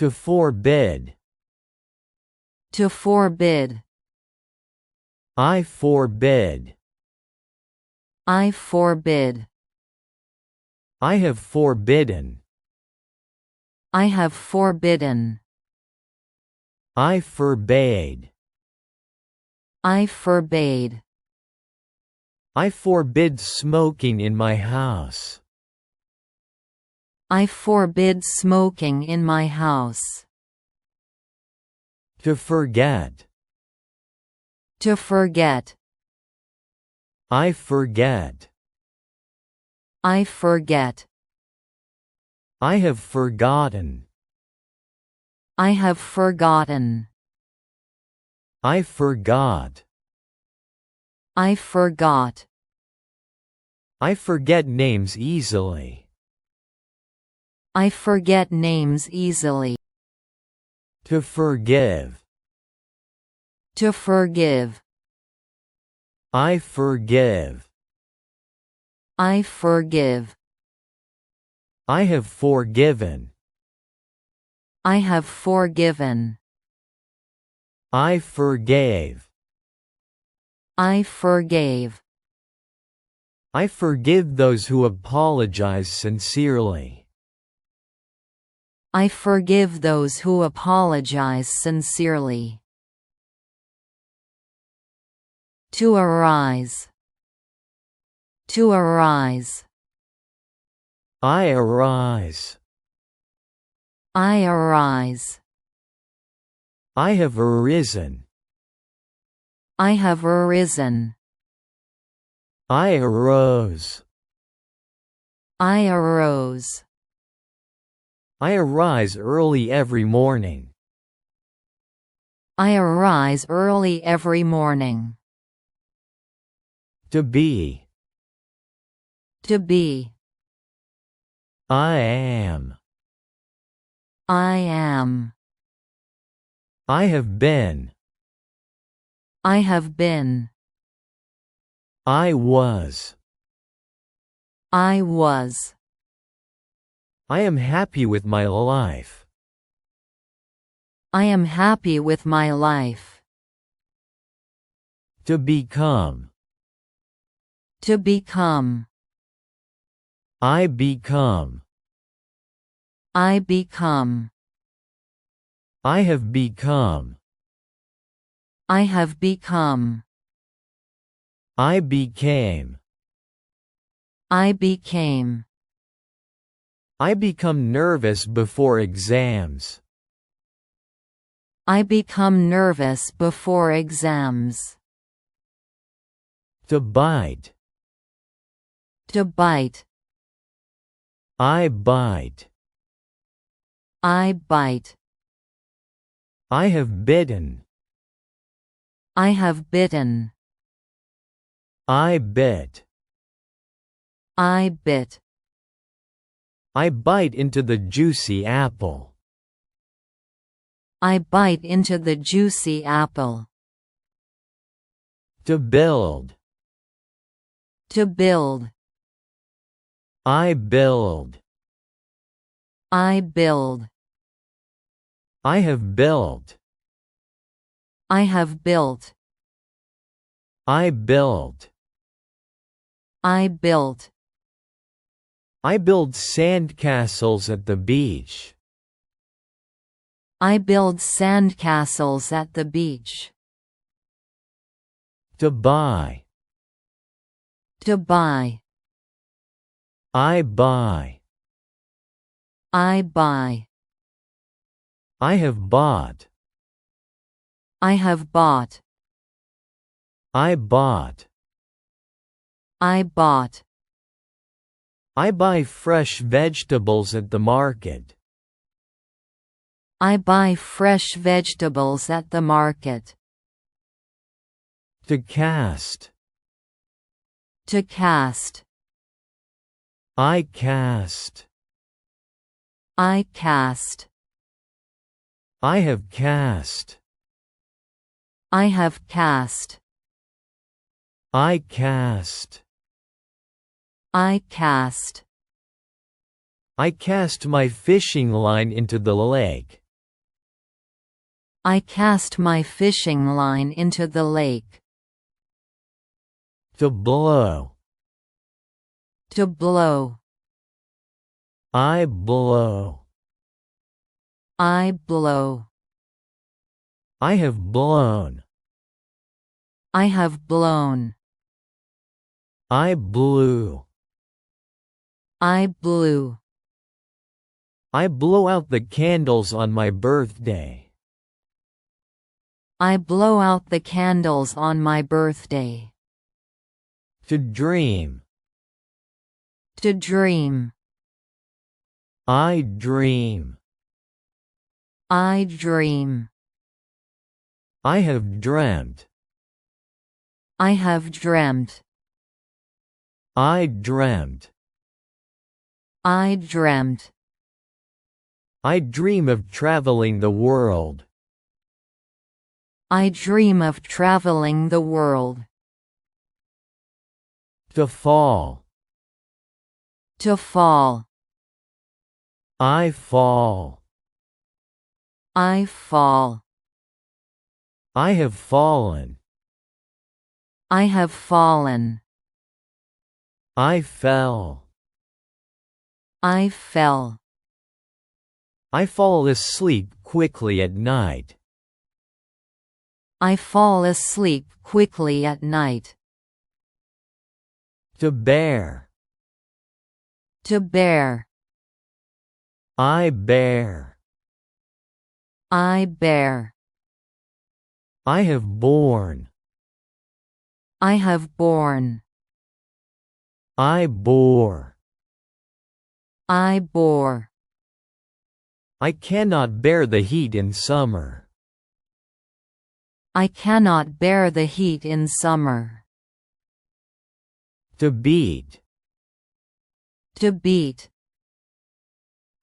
To forbid. To forbid. I forbid. I forbid. I have forbidden. I have forbidden. I forbade. I forbade. I forbid smoking in my house. I forbid smoking in my house. To forget. To forget. I forget. I forget. I have forgotten. I have forgotten. I forgot. I forgot. I forget names easily. I forget names easily. To forgive. To forgive. I forgive. I forgive. I have forgiven. I have forgiven. I forgave. I forgave. I forgive those who apologize sincerely. I forgive those who apologize sincerely. To arise. To arise. I arise. I arise. I have arisen. I have arisen. I arose. I arose. I arise early every morning. I arise early every morning. To be. To be. I am. I am. I have been. I have been. I was. I was. I am happy with my life. I am happy with my life. To become. To become. I become. I become. I have become. I have become. I became. I became. I become nervous before exams. I become nervous before exams. To bite. To bite. I bite. I bite. I have bitten. I have bitten. I bit. I bit. I bite into the juicy apple. I bite into the juicy apple. To build. To build. I build. I build. I have built. I have built. I built. I built. I build sandcastles at the beach. I build sandcastles at the beach. To buy. To buy. I buy. I buy. I have bought. I have bought. I bought. I bought. I buy fresh vegetables at the market. I buy fresh vegetables at the market. To cast. To cast. I cast. I cast. I have cast. I have cast. I cast. I cast. I cast my fishing line into the lake. I cast my fishing line into the lake. To blow. To blow. I blow. I blow. I have blown. I have blown. I blew. I blew. I blow out the candles on my birthday. I blow out the candles on my birthday. To dream. To dream. I dream. I dream. I have dreamt. I have dreamt. I dreamt. I dreamt. I dream of traveling the world. I dream of traveling the world. To fall. To fall. I fall. I fall. I have fallen. I have fallen. I fell. I fell. I fall asleep quickly at night. I fall asleep quickly at night. To bear. To bear. I bear. I bear. I have borne. I have borne. I bore. I bore. I cannot bear the heat in summer. I cannot bear the heat in summer. To beat. To beat.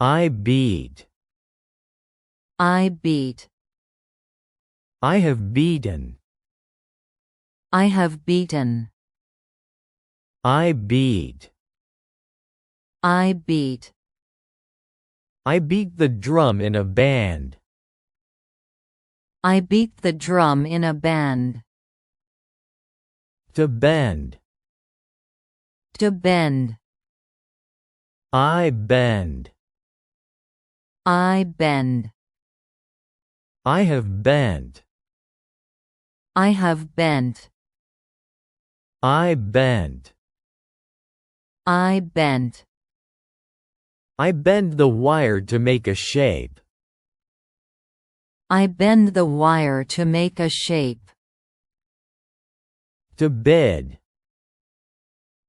I beat. I beat. I have beaten. I have beaten. I beat. I beat. I beat the drum in a band. I beat the drum in a band. To bend. To bend. I bend. I bend. I have bent. I have bent. I bent. I bent. I bend the wire to make a shape. I bend the wire to make a shape. To bid.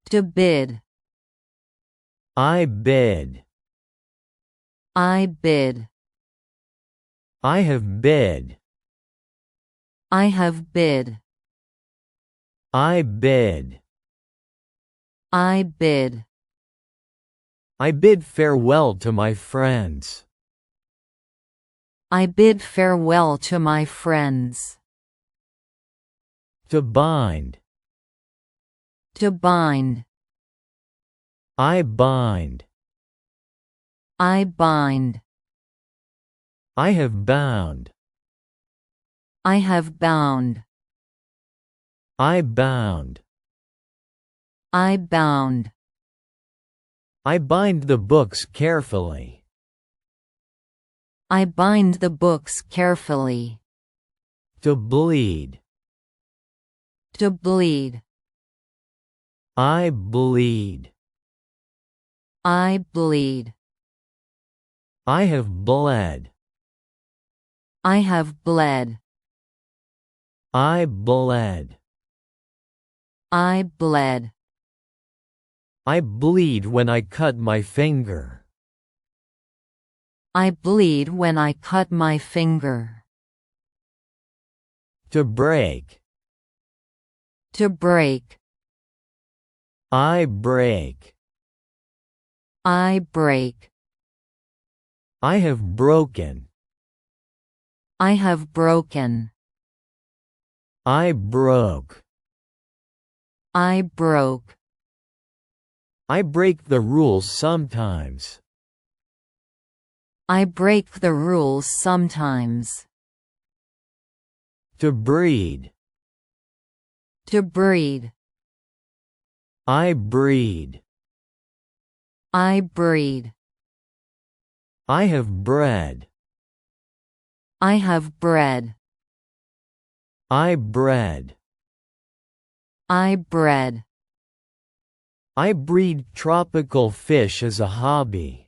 To bid. I bid. I bid. I have bid. I have bid. I bid. I bid. I bid farewell to my friends. I bid farewell to my friends. To bind. To bind. I bind. I bind. I have bound. I have bound. I bound. I bound. I bind the books carefully. I bind the books carefully. To bleed. To bleed. I bleed. I bleed. I have bled. I have bled. I bled. I bled. I bleed when I cut my finger. I bleed when I cut my finger. To break. To break. I break. I break. I have broken. I have broken. I broke. I broke. I break the rules sometimes. I break the rules sometimes. To breed. To breed. I breed. I breed. I have bred. I have bred. I bred. I bred. I breed tropical fish as a hobby.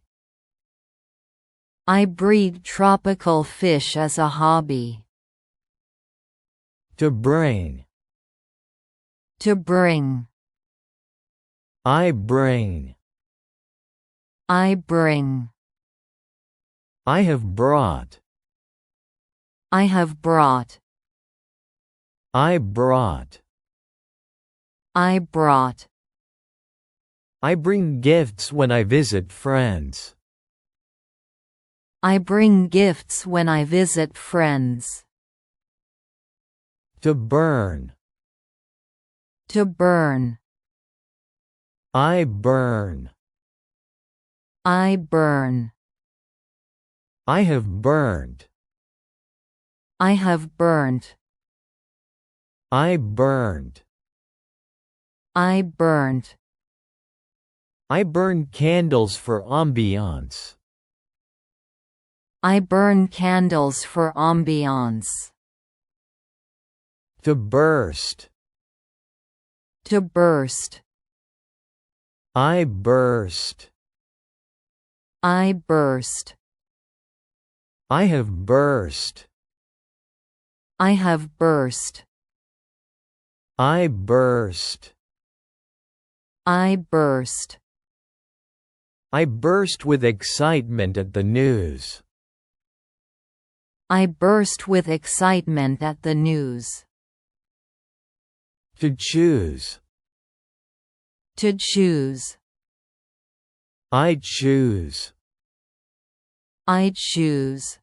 I breed tropical fish as a hobby. To bring. To bring. I bring. I bring. I have brought. I have brought. I brought. I brought. I bring gifts when I visit friends. I bring gifts when I visit friends. To burn. To burn. I burn. I burn. I have burned. I have burnt. I burned. I burnt. I burn candles for ambiance. I burn candles for ambiance. To burst. To burst. I burst. I burst. I have burst. I have burst. I burst. I burst. I burst with excitement at the news. I burst with excitement at the news. To choose. To choose. I choose. I choose.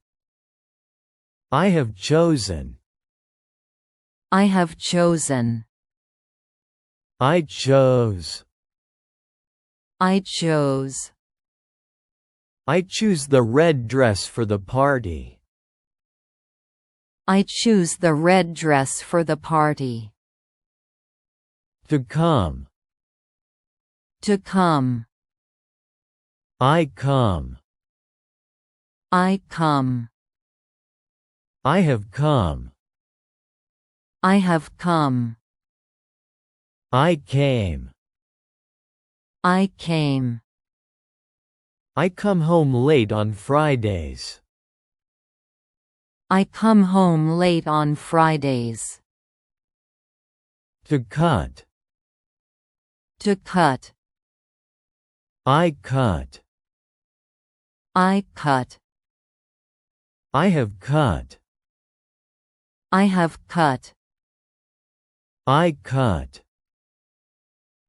I have chosen. I have chosen. I chose. I chose. I choose the red dress for the party. I choose the red dress for the party. To come. To come. I come. I come. I have come. I have come. I came. I came. I come home late on Fridays. I come home late on Fridays. To cut. To cut. I cut. I cut. I have cut. I have cut. I cut.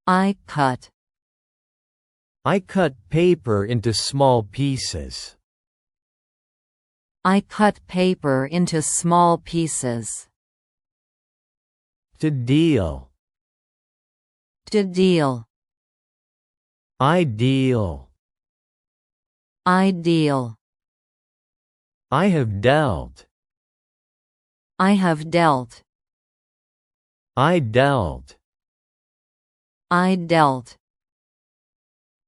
I cut. I cut paper into small pieces. I cut paper into small pieces. To deal. To deal. I deal. I deal. I have dealt. I have dealt. I dealt. I dealt.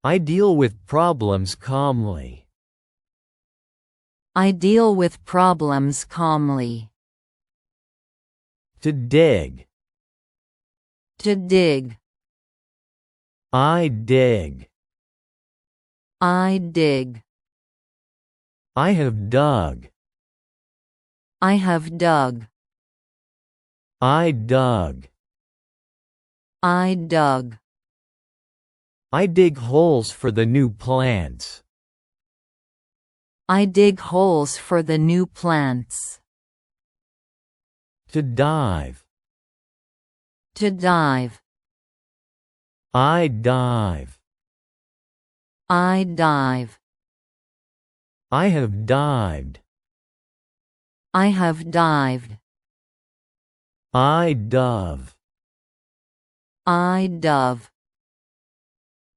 I deal with problems calmly. I deal with problems calmly. To dig. To dig. I dig. I dig. I have dug. I have dug. I dug. I dug. I dig holes for the new plants. I dig holes for the new plants. To dive. To dive. I dive. I dive. I have dived. I have dived. I dove. I dove.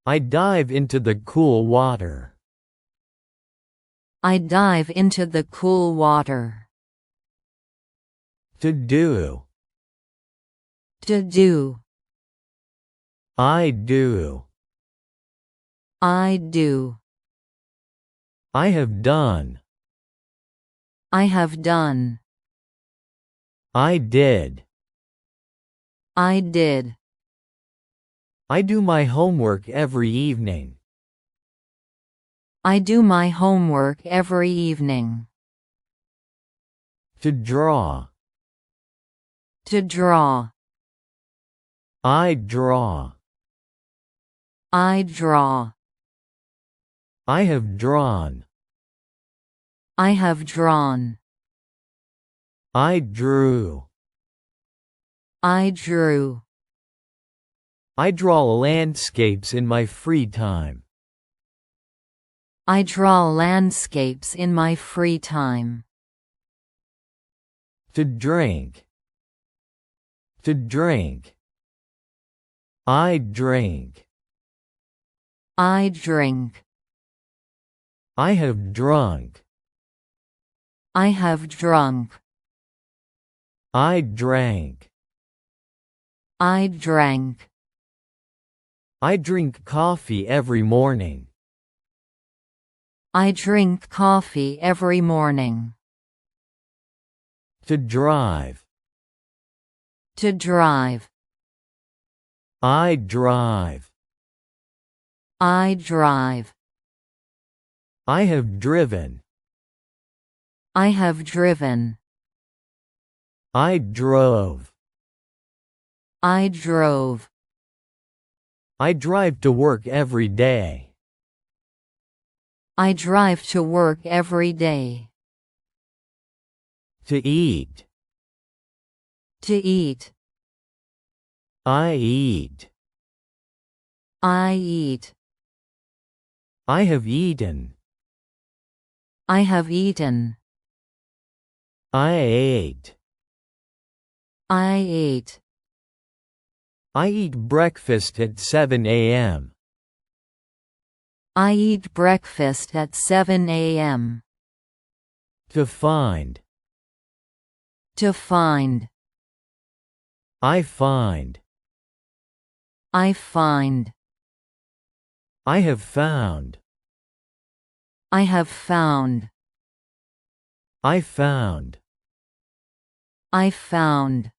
I dive into the cool water. I dive into the cool water. To do. To do. I do. I do. I have done. I have done. I did. I did. I do my homework every evening. I do my homework every evening. To draw. To draw. I draw. I draw. I have drawn. I have drawn. I drew. I drew. I draw landscapes in my free time. I draw landscapes in my free time. To drink. To drink. I drink. I drink. I have drunk. I have drunk. I drank. I drank. I drink coffee every morning. I drink coffee every morning. To drive. To drive. I drive. I drive. I have driven. I have driven. I drove. I drove. I drive to work every day. I drive to work every day. To eat. To eat. I eat. I eat. I have eaten. I have eaten. I ate. I ate. I eat breakfast at 7 a.m. I eat breakfast at 7 a.m. To find. To find. I find. I find. I have found. I have found. I found. I found.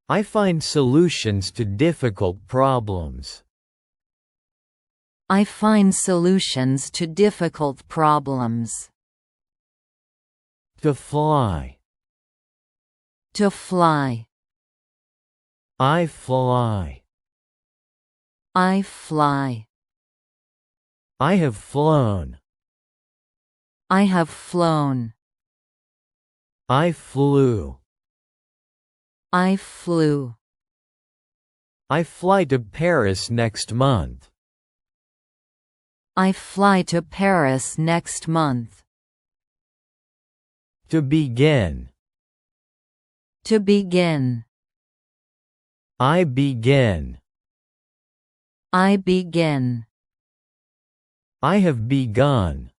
I find solutions to difficult problems. I find solutions to difficult problems. To fly. To fly. I fly. I fly. I have flown. I have flown. I flew. I flew. I fly to Paris next month. I fly to Paris next month. To begin. To begin. I begin. I begin. I have begun.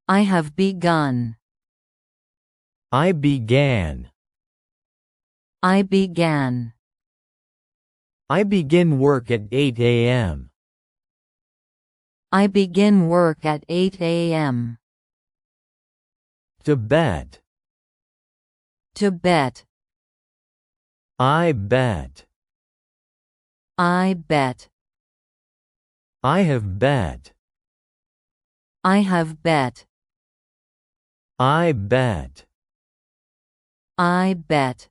I have begun. I began. I began. I begin work at 8 a.m. I begin work at 8 a.m. To bet. To bet. I bet. I bet. I have bet. I have bet. I bet. I bet.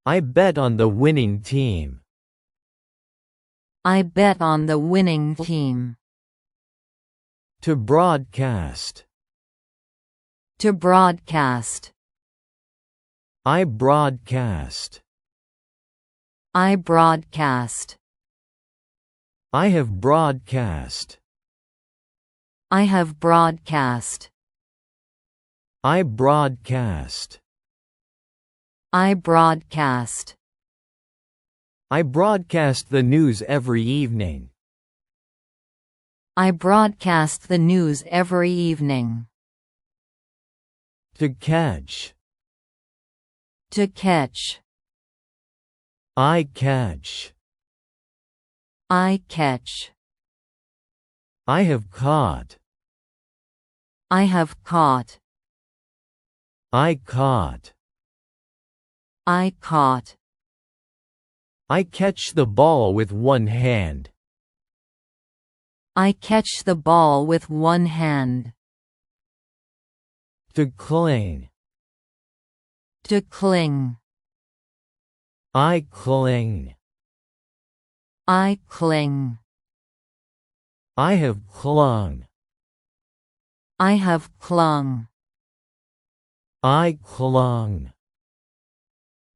I bet on the winning team. I bet on the winning team. To broadcast. To broadcast. I broadcast. I broadcast. I have broadcast. I have broadcast. I broadcast. I broadcast. I broadcast the news every evening. I broadcast the news every evening. To catch. To catch. I catch. I catch. I have caught. I have caught. I caught. I caught. I catch the ball with one hand. I catch the ball with one hand. To cling. To cling. I cling. I cling. I have clung. I have clung. I clung.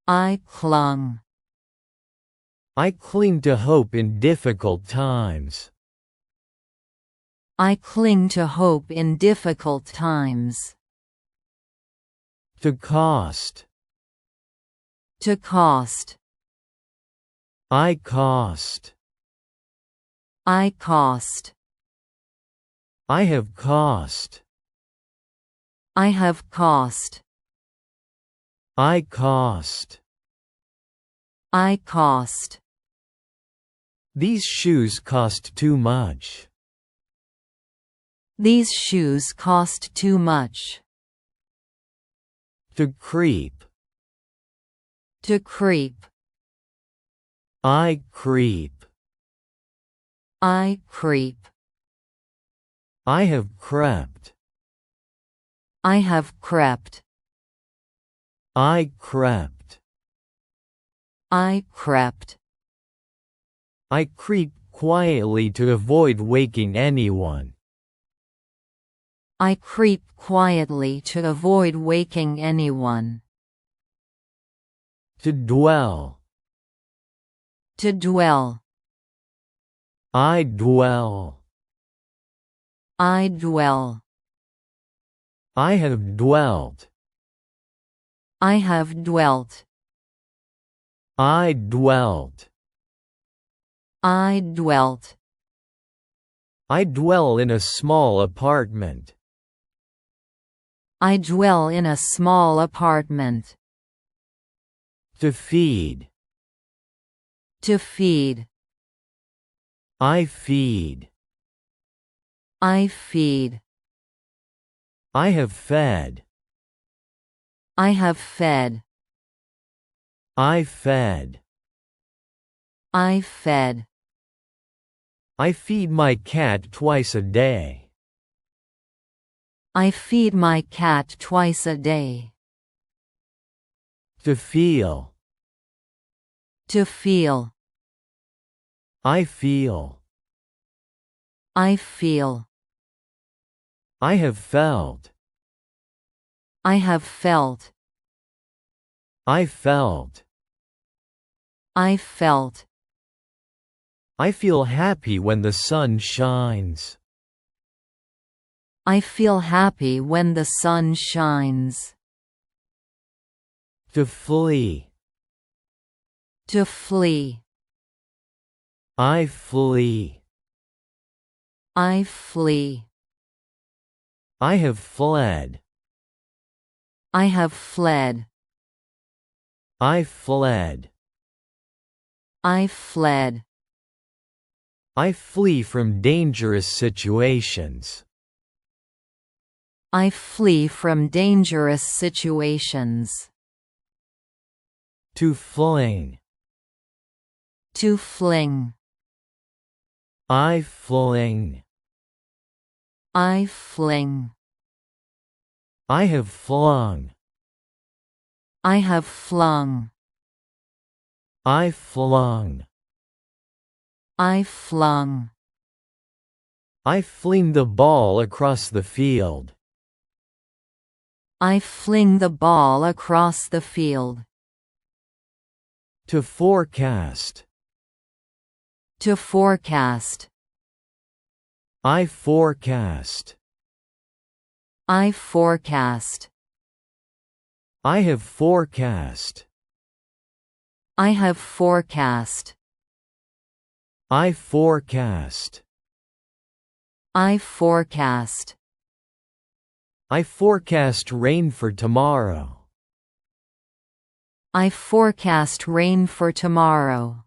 I clung. I cling to hope in difficult times. I cling to hope in difficult times. To cost. To cost. I cost. I cost. I have cost. I have cost. I cost. I cost. These shoes cost too much. These shoes cost too much. To creep. To creep. I creep. I creep. I have crept. I have crept. I crept. I crept. I creep quietly to avoid waking anyone. I creep quietly to avoid waking anyone. To dwell. To dwell. I dwell. I dwell. I have dwelt. I have dwelt. I dwelt. I dwelt. I dwell in a small apartment. I dwell in a small apartment. To feed. To feed. I feed. I feed. I have fed. I have fed. I fed. I fed. I feed my cat twice a day. I feed my cat twice a day. To feel. To feel. I feel. I feel. I have felt. I have felt. I felt. I felt. I feel happy when the sun shines. I feel happy when the sun shines. To flee. To flee. I flee. I flee. I have fled. I have fled. I fled. I fled. I flee from dangerous situations. I flee from dangerous situations. To fling. To fling. I fling. I fling. I have flung. I have flung. I flung. I flung. I fling the ball across the field. I fling the ball across the field. To forecast. To forecast. I forecast. I forecast. I have forecast. I have forecast. I forecast. I forecast. I forecast rain for tomorrow. I forecast rain for tomorrow.